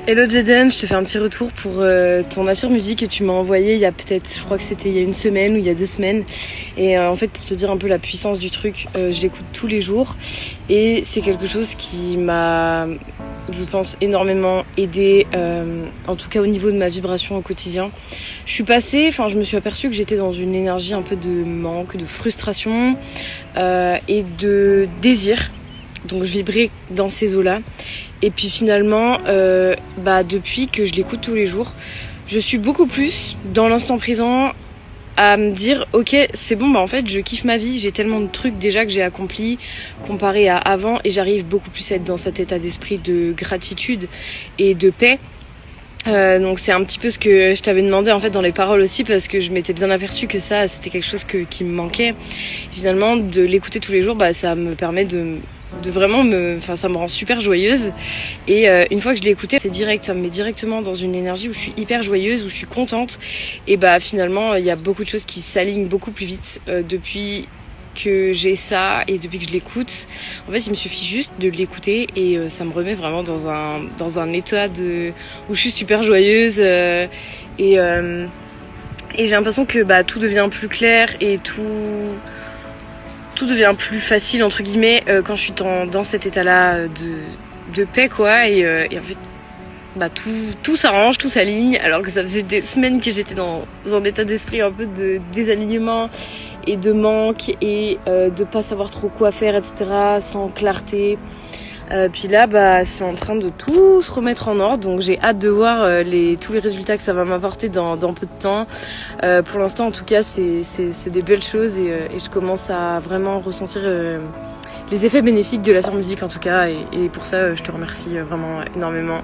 Hello Jaden, je te fais un petit retour pour ton Affirme Musique que tu m'as envoyé il y a peut-être, je crois que c'était il y a une semaine ou il y a 2 semaines. Et en fait, pour te dire un peu la puissance du truc, je l'écoute tous les jours et c'est quelque chose qui m'a, je pense, énormément aidé, en tout cas au niveau de ma vibration au quotidien. Je me suis aperçue que j'étais dans une énergie un peu de manque, de frustration et de désir. Donc je vibrais dans ces eaux-là. Et puis finalement, depuis que je l'écoute tous les jours, je suis beaucoup plus dans l'instant présent à me dire ok c'est bon, en fait je kiffe ma vie, j'ai tellement de trucs déjà que j'ai accompli comparé à avant et j'arrive beaucoup plus à être dans cet état d'esprit de gratitude et de paix. Donc c'est un petit peu ce que je t'avais demandé en fait dans les paroles aussi, parce que je m'étais bien aperçue que ça c'était quelque chose qui me manquait. Finalement de l'écouter tous les jours, ça me permet de vraiment ça me rend super joyeuse. Et une fois que je l'ai écouté, c'est direct, ça me met directement dans une énergie où je suis hyper joyeuse, où je suis contente. Et finalement il y a beaucoup de choses qui s'alignent beaucoup plus vite depuis que j'ai ça et depuis que je l'écoute. En fait il me suffit juste de l'écouter et ça me remet vraiment dans un état où je suis super joyeuse, et j'ai l'impression que tout devient plus clair et tout devient plus facile entre guillemets quand je suis dans cet état là de paix quoi. Et en fait tout s'arrange, tout s'aligne, alors que ça faisait des semaines que j'étais dans un état d'esprit un peu de désalignement et de manque et de pas savoir trop quoi faire, etc., sans clarté. Puis là, c'est en train de tout se remettre en ordre, donc j'ai hâte de voir tous les résultats que ça va m'apporter dans peu de temps. Pour l'instant, en tout cas, c'est des belles choses et je commence à vraiment ressentir les effets bénéfiques de la musique en tout cas. Et pour ça, je te remercie vraiment énormément.